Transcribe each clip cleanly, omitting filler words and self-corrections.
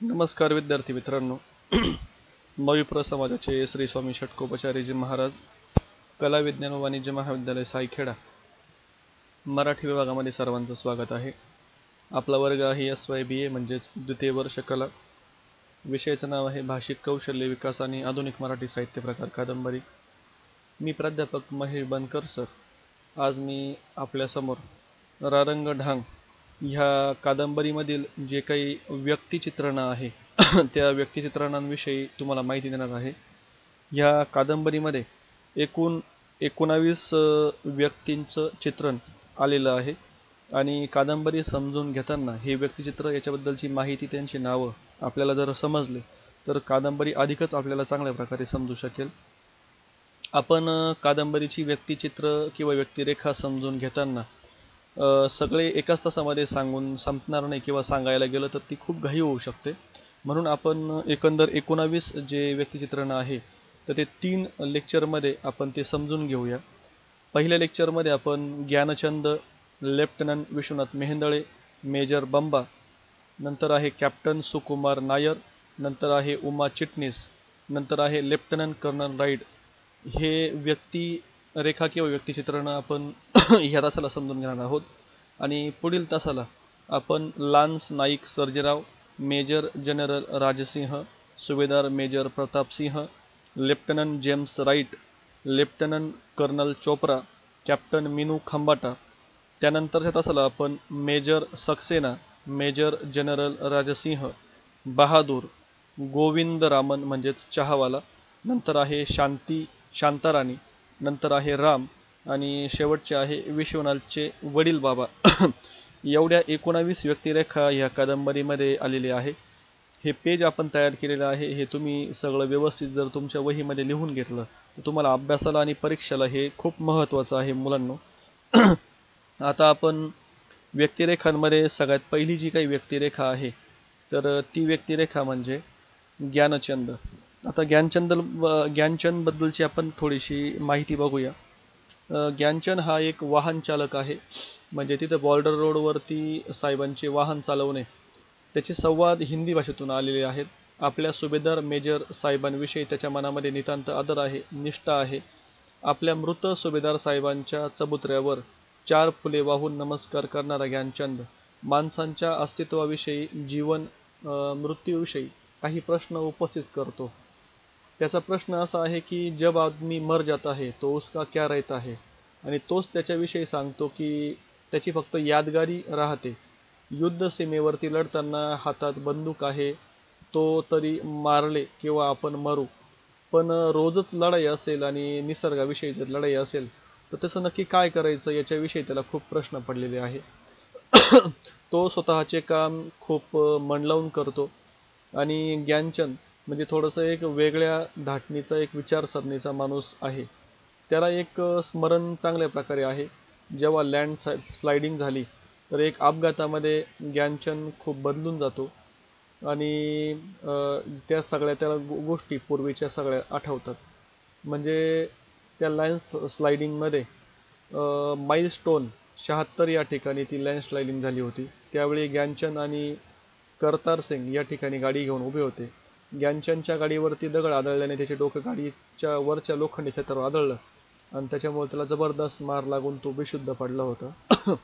नमस्कार विद्यार्थी मित्रांनो. मविप्र समाजाचे श्री स्वामी षटकोपचार्यजी महाराज, कला विज्ञान व वाणिज्य महाविद्यालय सायखेडा मराठी विभागामध्ये सर्वांचं स्वागत आहे. आपला वर्ग आहे SYBA म्हणजेच द्वितीय वर्ष कला. विषयाचं नाव आहे भाषिक कौशल्य विकास आणि आधुनिक मराठी साहित्य प्रकार कादंबरी. मी प्राध्यापक महेश बनकर सर. आज मी आपल्यासमोर रारंग ढांग ह्या कादंबरीमधील जे काही व्यक्तिचित्रणं आहे त्या व्यक्तिचित्रणांविषयी तुम्हाला माहिती देणार आहे. ह्या कादंबरीमध्ये एकूण 19 व्यक्तींचं चित्रण आलेलं आहे आणि कादंबरी समजून घेताना हे व्यक्तिचित्र याच्याबद्दलची माहिती, त्यांची नावं आपल्याला जर समजले तर कादंबरी अधिकच आपल्याला चांगल्या प्रकारे समजू शकेल. आपण कादंबरीची व्यक्तिचित्र किंवा व्यक्तिरेखा समजून घेताना सगळे एकाच तासामध्ये सांगून संपणार नाही किंवा सांगायला गेलं तर ती खूप घाई होऊ शकते. म्हणून आपण एकंदर 19 जे व्यक्तिचित्रण आहे तर ते 3 लेक्चरमध्ये आपण ते समजून घेऊया. पहिल्या लेक्चरमध्ये आपण ज्ञानचंद, लेफ्टनंट विश्वनाथ मेहेंदळे, मेजर बंबा, नंतर आहे कॅप्टन सुकुमार नायर, नंतर आहे उमा चिटणीस, नंतर आहे लेफ्टनंट कर्नल राईड. हे व्यक्तिरेखा किंवा व्यक्तिचित्रण आपण ह्या तासाला समजून घेणार आहोत. आणि पुढील तासाला आपण lance Naik Sarjerao, major general Rajsingh, सुभेदार major Pratapsingh, lieutenant James Wright, lieutenant colonel Chopra, captain Minoo Khambata. त्यानंतरच्या तासाला आपण major Saxena, major general Rajsingh, Bahadur, Govind Raman म्हणजेच चहावाला, नंतर आहे शांताराणी, नंतर आहे राम आणि शेवटचे आहे विश्वनाथचे वडील बाबा. एवढ्या 19 व्यक्तिरेखा ह्या कादंबरीमध्ये आलेली आहे. हे पेज आपण तयार केलेलं आहे. हे तुम्ही सगळं व्यवस्थित जर तुमच्या वहीमध्ये लिहून घेतलं तर तुम्हाला अभ्यासाला आणि परीक्षेला हे खूप महत्त्वाचं आहे मुलांनो. आता आपण व्यक्तिरेखांमध्ये सगळ्यात पहिली जी काही व्यक्तिरेखा आहे तर ती व्यक्तिरेखा म्हणजे ज्ञानचंद. आता ज्ञानचंद बद्दलची आपण थोडीशी माहिती बघूया. ज्ञानचंद हा एक वाहन चालक आहे. म्हणजे तिथं बॉर्डर रोडवरती साहेबांचे वाहन चालवणे त्याचे संवाद हिंदी भाषेतून आलेले आहेत. आपल्या सुभेदार मेजर साहेबांविषयी त्याच्या मनामध्ये नितांत आदर आहे, निष्ठा आहे. आपल्या मृत सुभेदार साहेबांच्या चबुतऱ्यावर 4 फुले वाहून नमस्कार करणारा ज्ञानचंद माणसांच्या अस्तित्वाविषयी, जीवन मृत्यूविषयी काही प्रश्न उपस्थित करतो. त्याचा प्रश्न असा आहे की जब आदमी मर जाता है तो उसका क्या रहता है, आणि तोच त्याच्याविषयी सांगतो की त्याची फक्त यादगारी राहते. युद्ध सीमेवरती लढताना हातात बंदूक आहे, तो तरी मारले किंवा आपण मरू, पण रोजच लढाई असेल आणि निसर्गाविषयी जर लढाई असेल तर तसं नक्की काय करायचं याच्याविषयी त्याला खूप प्रश्न पडलेले आहे. तो स्वतःचे काम खूप मन लावून करतो. आणि ज्ञानचंद म्हणजे थोडंसं एक वेगळ्या धाटणीचा, एक विचारसरणीचा माणूस आहे. त्याला एक स्मरण चांगल्या प्रकारे आहे. जेव्हा स्लायडिंग झाली तर एक अपघातामध्ये ज्ञानचंद खूप बदलून जातो आणि त्या सगळ्या त्याला गोष्टी पूर्वीच्या सगळ्या आठवतात. म्हणजे त्या स्लायडिंगमध्ये माइलस्टोन 76 या ठिकाणी ती स्लायडिंग झाली होती. त्यावेळी ज्ञानचंद आणि करतार सिंग या ठिकाणी गाडी घेऊन उभे होते. ज्ञानचंदच्या गाडीवरती दगड आदळल्याने त्याचे डोकं गाडीच्या वरच्या लोखंडी छतावर आदळलं आणि त्याच्यामुळे त्याला जबरदस्त मार लागून तो बेशुद्ध पडला होता.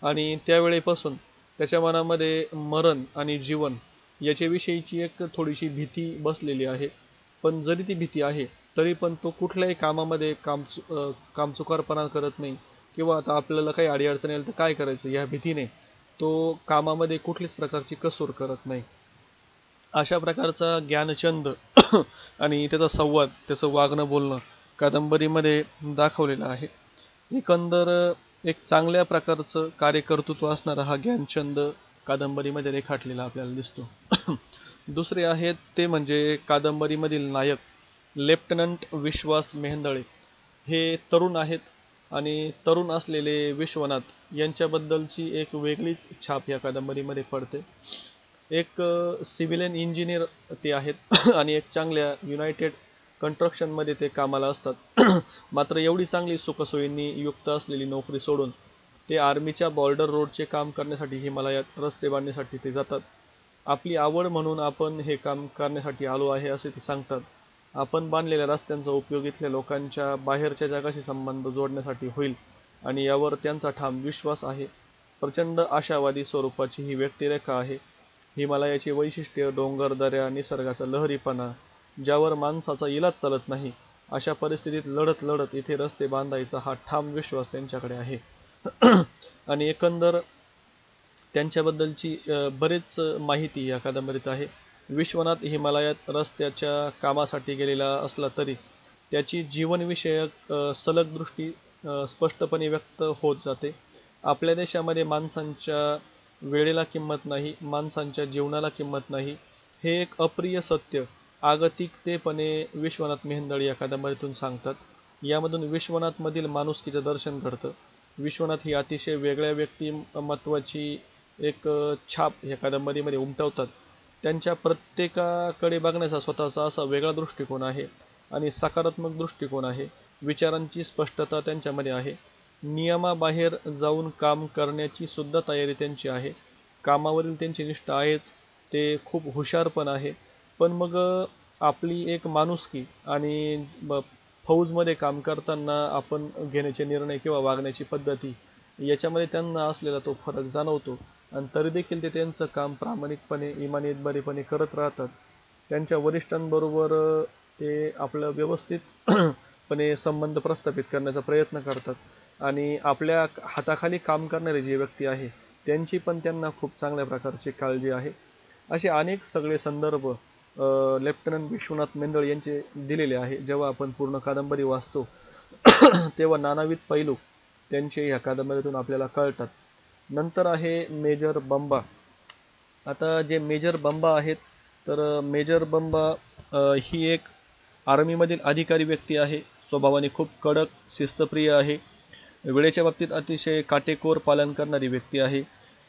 आणि त्यावेळेपासून त्याच्या मनामध्ये मरण आणि जीवन याच्याविषयीची एक थोडीशी भीती बसलेली आहे. पण जरी ती भीती आहे तरी पण तो कुठल्याही कामामध्ये कामचुकारपणा करत नाही, किंवा आता आपल्याला काही अडीअडचण येईल तर काय करायचं या भीतीने तो कामामध्ये कुठल्याच प्रकारची कसूर करत नाही. अशा प्रकारचा ज्ञानचंद आणि त्याचा संवाद, त्याचं वागणं बोलणं कादंबरीमध्ये दाखवलेलं आहे. एकंदर एक चांगल्या प्रकारचं कार्यकर्तृत्व असणारा हा ज्ञानचंद कादंबरीमध्ये रेखाटलेला आपल्याला दिसतो. दुसरे आहेत ते म्हणजे कादंबरीमधील नायक लेफ्टनंट विश्वास मेहेंदळे. हे तरुण आहेत आणि तरुण असलेले विश्वनाथ यांच्याबद्दलची एक वेगळीच छाप या कादंबरीमध्ये पडते. एक सिव्हिलियन इंजिनियर ते आहेत आणि एक चांगल्या युनायटेड कंस्ट्रक्शनमध्ये ते कामाला असतात. मात्र एवढी चांगली सुखसोयींनी युक्त असलेली नोकरी सोडून ते आर्मीच्या बॉर्डर रोडचे काम करण्यासाठी हिमालयात रस्ते बांधण्यासाठी ते जातात. आपली आवड म्हणून आपण हे काम करण्यासाठी आलो आहे असे ते सांगतात. आपण बांधलेल्या रस्त्यांचा उपयोग इथल्या लोकांच्या बाहेरच्या जगाशी संबंध जोडण्यासाठी होईल आणि यावर त्यांचा ठाम विश्वास आहे. प्रचंड आशावादी स्वरूपाची ही व्यक्तिरेखा आहे. हिमालयाची वैशिष्ट्य, डोंगर, दऱ्या, निसर्गाचा लहरीपणा, ज्यावर माणसाचा इलाज चालत नाही, अशा परिस्थितीत लढत लढत इथे रस्ते बांधायचा हा ठाम विश्वास त्यांच्याकडे आहे. आणि एकंदर त्यांच्याबद्दलची बरेच माहिती या कादंबरीत आहे. विश्वनाथ हिमालयात रस्त्याच्या कामासाठी गेलेला असला तरी त्याची जीवनविषयक सलग दृष्टी स्पष्टपणे व्यक्त होत जाते. आपल्या देशामध्ये माणसांच्या वेळेला किंमत नाही, माणसांच्या जीवनाला किंमत नाही, हे एक अप्रिय सत्य आगतिकतेपणे विश्वनाथ मेहेंदळे या कादंबरीतून सांगतात. यामधून विश्वनाथमधील माणुसकीचं दर्शन घडतं. विश्वनाथ ही अतिशय वेगळ्या व्यक्तिमत्वाची एक छाप या कादंबरीमध्ये उमटवतात. त्यांच्या प्रत्येकाकडे बघण्याचा स्वतःचा असा वेगळा दृष्टिकोन आहे आणि सकारात्मक दृष्टिकोन आहे. विचारांची स्पष्टता त्यांच्यामध्ये आहे. नियमाबाहेर जाऊन काम करण्याची सुद्धा तयारी त्यांची आहे. कामावरील त्यांची निष्ठा आहेच, ते खूप हुशार पण आहे. पण मग आपली एक माणुसकी आणि फौजमध्ये काम करताना आपण घेण्याचे निर्णय किंवा वागण्याची पद्धती याच्यामध्ये त्यांना असलेला तो फरक जाणवतो. आणि तरी देखील ते त्यांचं काम प्रामाणिकपणे, इमानदारीपणे करत राहतात. त्यांच्या वरिष्ठांबरोबर ते आपलं व्यवस्थितपणे संबंध प्रस्थापित करण्याचा प्रयत्न करतात आणि आपल्या हाताखाली काम करणारे जे व्यक्ती आहे त्यांची पण त्यांना खूप चांगल्या प्रकारची काळजी आहे. असे अनेक सगळे संदर्भ लेफ्टनंट विश्वनाथ मेहेंदळे यांचे दिलेले आहे. जेव्हा आपण पूर्ण कादंबरी वाचतो तेव्हा नानाविध पैलू त्यांचे ह्या कादंबरीतून आपल्याला कळतात. नंतर आहे मेजर बंबा. आता जे मेजर बंबा आहेत, तर मेजर बंबा ही एक आर्मीमधील अधिकारी व्यक्ती आहे. स्वभावाने खूप कडक, शिस्तप्रिय आहे. वेळेच्या बाबतीत अतिशय काटेकोर पालन करणारी व्यक्ती आहे.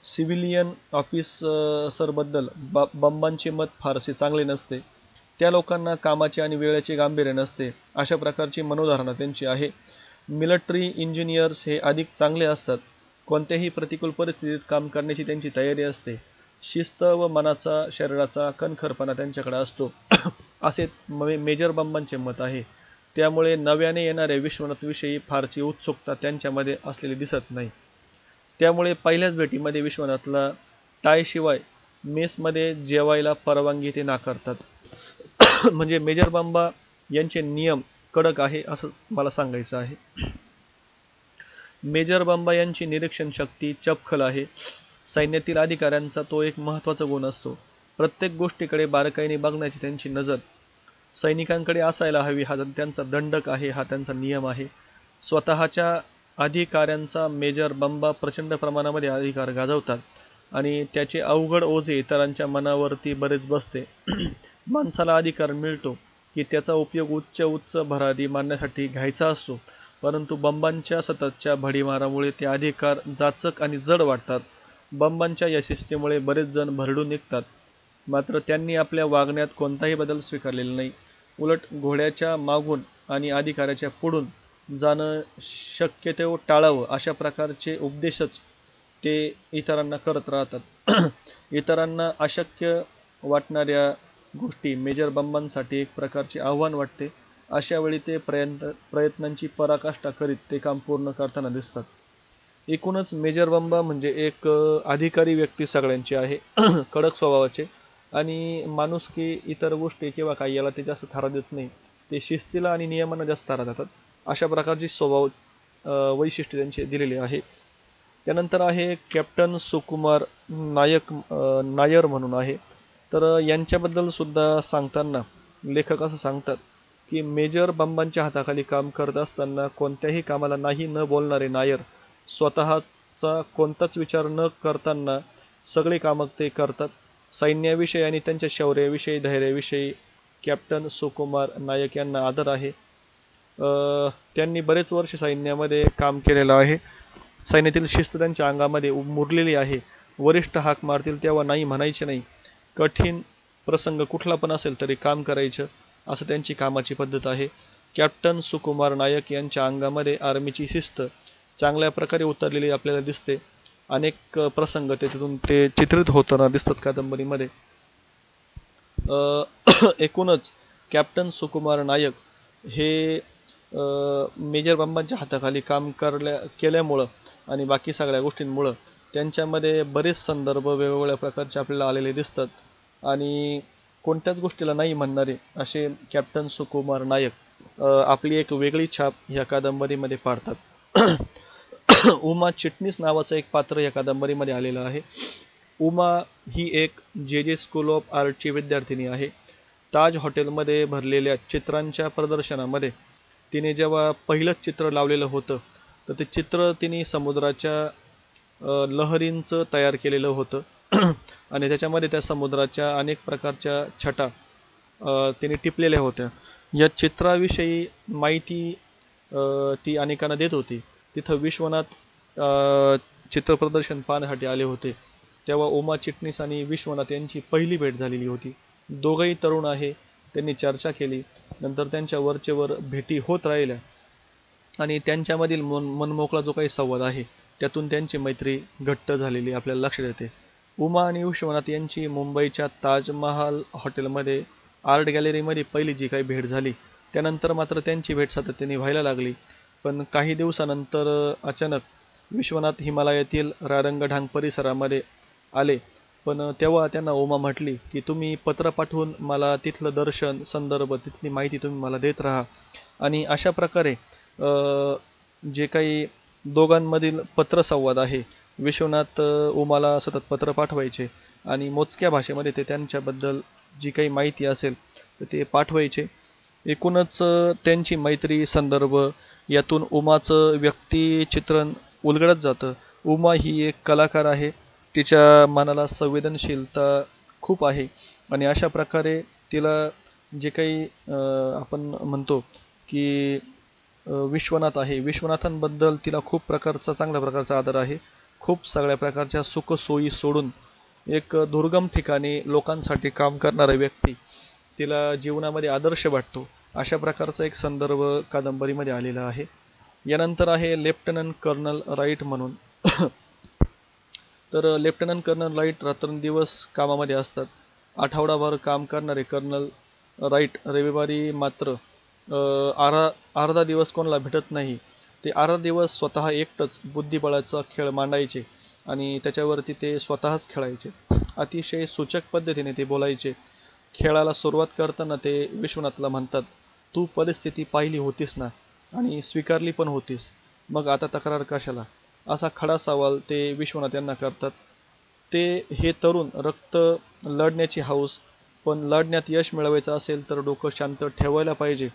सिव्हिलियन ऑफिसरबद्दल बंबांचे मत फारसे चांगले नसते. त्या लोकांना कामाचे आणि वेळेचे गांभीर्य नसते, अशा प्रकारची मनोधारणा त्यांची आहे. मिलिटरी इंजिनियर्स हे अधिक चांगले असतात. कोणत्याही प्रतिकूल परिस्थितीत काम करण्याची त्यांची तयारी असते. शिस्त व मनाचा, शरीराचा कणखरपणा त्यांच्याकडे असतो असे मेजर बंबांचे मत आहे. त्यामुळे नव्याने येणाऱ्या विश्वनाथविषयी फारशी उत्सुकता त्यांच्यामध्ये असलेली दिसत नाही. त्यामुळे पहिल्याच भेटीमध्ये विश्वनाथला टायशिवाय मेसमध्ये जेवायला परवानगी ते नाकारतात. म्हणजे मेजर बंबा यांचे नियम कडक आहे असं मला सांगायचं आहे. मेजर बंबा यांची निरीक्षण शक्ती चपखल आहे. सैन्यातील अधिकाऱ्यांचा तो एक महत्त्वाचा गुण असतो. प्रत्येक गोष्टीकडे बारकाईने बघण्याची त्यांची नजर सैनिकांकडे असायला हवी हा त्यांचा दंडक आहे, हा त्यांचा नियम आहे. स्वतःच्या अधिकाऱ्यांचा मेजर बंबा प्रचंड प्रमाणामध्ये अधिकार गाजवतात आणि त्याचे अवघड ओझे इतरांच्या मनावरती बरेच बसते. माणसाला अधिकार मिळतो की त्याचा उपयोग उच्च भरारी मारण्यासाठी घ्यायचा असतो, परंतु बंबांच्या सततच्या भडीमारामुळे ते अधिकार जाचक आणि जड वाटतात. बंबांच्या या शिस्तीमुळे बरेच जण भरडून निघतात, मात्र त्यांनी आपल्या वागण्यात कोणताही बदल स्वीकारलेला नाही. उलट घोड्याच्या मागून आणि अधिकाऱ्याच्या पुढून जाणं शक्यतो टाळावं अशा प्रकारचे उपदेशच ते इतरांना करत राहतात. इतरांना अशक्य वाटणाऱ्या गोष्टी मेजर बंबांसाठी एक प्रकारचे आव्हान वाटते. अशा वेळी ते प्रयत्नांची पराकाष्ठा करीत ते काम पूर्ण करताना दिसतात. एकूणच मेजर बंबा म्हणजे एक अधिकारी व्यक्ती सगळ्यांची आहे. कडक स्वभावाचे आणि माणुसकी इतर गोष्टी किंवा काही याला ते जास्त थारा देत नाही. ते शिस्तीला आणि नियमांना जास्त थारा देतात. अशा प्रकारची स्वभाव वैशिष्ट्य त्यांचे दिलेले आहे. त्यानंतर आहे कॅप्टन सुकुमार नायर म्हणून आहे. तर यांच्याबद्दल सुद्धा सांगताना लेखक असं सांगतात की मेजर बंबांच्या हाताखाली काम करत असताना कोणत्याही कामाला नाही न बोलणारे नायर स्वतःचा कोणताच विचार न करताना सगळे कामं ते करतात. सैन्याविषयी आणि त्यांच्या शौर्याविषयी, धैर्याविषयी कॅप्टन सुकुमार नायक यांना आदर आहे. त्यांनी बरेच वर्ष सैन्यामध्ये काम केलेलं आहे. सैन्यातील शिस्त त्यांच्या अंगामध्ये मुरलेली आहे. वरिष्ठ हाक मारतील तेव्हा नाही म्हणायचे नाही. कठीण प्रसंग कुठला पण असेल तरी काम करायचं, असं त्यांची कामाची पद्धत आहे. कॅप्टन सुकुमार नायक यांच्या अंगामध्ये आर्मीची शिस्त चांगल्या प्रकारे उतरलेली आपल्याला दिसते. अनेक प्रसंग त्याच्यातून ते चित्रित होताना दिसतात कादंबरीमध्ये. एकूणच कॅप्टन सुकुमार नायक हे मेजर बंबांच्या हाताखाली काम केल्यामुळं आणि बाकी सगळ्या गोष्टींमुळं त्यांच्यामध्ये बरेच संदर्भ वेगवेगळ्या प्रकारचे आपल्याला आलेले दिसतात आणि कोणत्याच गोष्टीला नाही म्हणणारे असे कॅप्टन सुकुमार नायक आपली एक वेगळी छाप ह्या कादंबरीमध्ये पाडतात. उमा चिटणीस नावाचं एक पात्र या कादंबरीमध्ये आलेलं आहे. उमा ही एक जे स्कूल ऑफ आर्टची विद्यार्थिनी आहे. ताज हॉटेलमध्ये भरलेल्या चित्रांच्या प्रदर्शनामध्ये तिने जेव्हा पहिलंच चित्र लावलेलं होतं तर ते चित्र तिने समुद्राच्या लहरींचं तयार केलेलं होतं आणि त्याच्यामध्ये त्या समुद्राच्या अनेक प्रकारच्या छटा तिने टिपलेल्या होत्या. या चित्राविषयी माहिती ती अनेकांना देत होती. तिथं विश्वनाथ चित्रप्रदर्शन पाहण्यासाठी आले होते. तेव्हा उमा चिटणीस आणि विश्वनाथ यांची पहिली भेट झालेली होती. दोघंही तरुण आहे. त्यांनी चर्चा केली. नंतर त्यांच्या वरचेवर भेटी होत राहिल्या आणि त्यांच्यामधील मनमोकळा जो काही संवाद आहे त्यातून त्यांची मैत्री घट्ट झालेली आपल्याला लक्षात येते. उमा आणि विश्वनाथ यांची मुंबईच्या ताजमहाल हॉटेलमध्ये आर्ट गॅलरीमध्ये पहिली जी काही भेट झाली त्यानंतर मात्र त्यांची भेट सातत्याने व्हायला लागली. पण काही दिवसानंतर अचानक विश्वनाथ हिमालयातील रारंगढांग परिसरामध्ये आले. पण तेव्हा त्यांना उमा म्हटली की तुम्ही पत्र पाठवून मला तिथलं दर्शन संदर्भ तिथली माहिती तुम्ही मला देत राहा. आणि अशा प्रकारे जे काही दोघांमधील पत्रसंवाद आहे, विश्वनाथ उमाला सतत पत्र पाठवायचे आणि मोजक्या भाषेमध्ये ते त्यांच्याबद्दल जी काही माहिती असेल तर ते पाठवायचे. एकूणच त्यांची मैत्री संदर्भ यातून उमाचं व्यक्तिचित्रण उलगडत जातं. उमा ही एक कलाकार आहे. तिच्या मनाला संवेदनशीलता खूप आहे आणि अशा प्रकारे तिला जे काही आपण म्हणतो की विश्वनाथ आहे, विश्वनाथांबद्दल तिला खूप प्रकारचा चांगल्या प्रकारचा आदर आहे. खूप सगळ्या प्रकारच्या सुखसोयी सोडून एक दुर्गम ठिकाणी लोकांसाठी काम करणारा व्यक्ती तिला जीवनामध्ये आदर्श वाटतो. अशा प्रकारचा एक संदर्भ कादंबरीमध्ये आलेला आहे. यानंतर आहे लेफ्टनंट कर्नल राईट म्हणून. तर लेफ्टनंट कर्नल राईट रात्रंदिवस कामामध्ये असतात. आठवडाभर काम करणारे कर्नल राईट रविवारी मात्र अर्धा दिवस कोणाला भेटत नाही. ते अर्धा दिवस स्वतः एकटंच बुद्धिबळाचा खेळ मांडायचे आणि त्याच्यावरती ते स्वतःच खेळायचे. अतिशय सूचक पद्धतीने ते बोलायचे. खेळाला सुरुवात करताना ते विश्वनाथला म्हणतात, तू परिस्थिती पाहिली होतीस ना आणि स्वीकारली पण होतीस, मग आता तक्रार कशाला? असा खडा सवाल ते विश्वनाथ यांना करतात. ते हे तरुण रक्त लढण्याची हौस, पण लढण्यात यश मिळवायचं असेल तर डोकं शांत ठेवायला पाहिजे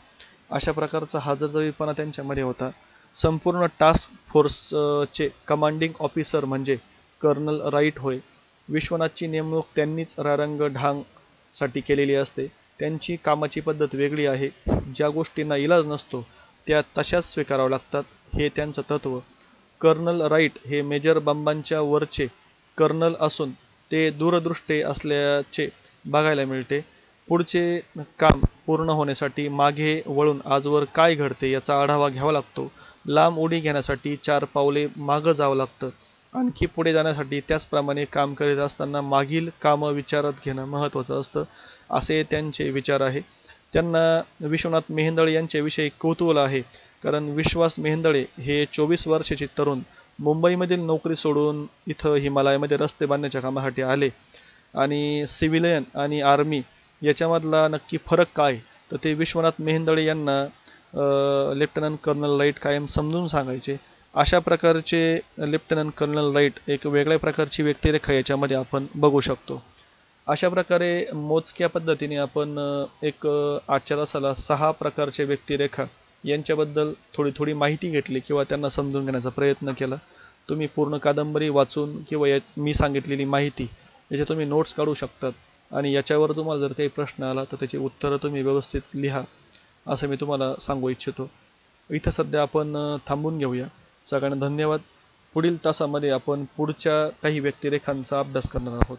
अशा प्रकारचा हजरजरीपणा त्यांच्यामध्ये होता. संपूर्ण टास्क फोर्सचे कमांडिंग ऑफिसर म्हणजे कर्नल राईट होय. विश्वनाथची नेमणूक त्यांनीच रारंगढांग साठी केलेली असते. त्यांची कामाची पद्धत वेगळी आहे. ज्या गोष्टींना इलाज नसतो त्या तशाच स्वीकाराव्या लागतात, हे त्यांचं तत्त्व. कर्नल राईट हे मेजर बंबांच्या वरचे कर्नल असून ते दूरदृष्टे असल्याचे बघायला मिळते. पुढचे काम पूर्ण होण्यासाठी मागे वळून आजवर काय घडते याचा आढावा घ्यावा लागतो. लांब उडी घेण्यासाठी 4 पावले मागं जावं लागतं. आणखी पुढे जाण्यासाठी त्याचप्रमाणे काम करीत असताना मागील कामं विचारात घेणं महत्त्वाचं असतं, असे त्यांचे विचार आहे. त्यांना विश्वनाथ मेहेंदळे यांच्याविषयी कौतूहल आहे, कारण विश्वास मेहेंदळे हे 24 वर्षाचे तरुण मुंबईमधील नोकरी सोडून इथं हिमालयामध्ये रस्ते बांधण्याच्या कामासाठी आले आणि सिव्हिलियन आणि आर्मी याच्यामधला नक्की फरक काय, तर ते विश्वनाथ मेहेंदळे यांना लेफ्टनंट कर्नल राईट कायम समजून सांगायचे. अशा प्रकारचे लेफ्टनंट कर्नल राईट एक वेगळ्या प्रकारची व्यक्तिरेखा याच्यामध्ये आपण बघू शकतो. अशा प्रकारे मोजक्या पद्धतीने आपण एक आजच्या तासाला 6 प्रकारचे व्यक्तिरेखा यांच्याबद्दल थोडी थोडी माहिती घेतली किंवा त्यांना समजून घेण्याचा प्रयत्न केला. तुम्ही पूर्ण कादंबरी वाचून किंवा मी सांगितलेली माहिती याचे तुम्ही नोट्स काढू शकतात आणि याच्यावर तुम्हाला जर काही प्रश्न आला तर त्याची उत्तरं तुम्ही व्यवस्थित लिहा, असं मी तुम्हाला सांगू इच्छितो. इथं सध्या आपण थांबून घेऊया. सगळ्यांना धन्यवाद. पुढील तासामध्ये आपण पुढच्या काही व्यक्तिरेखांचा अभ्यास करणार आहोत.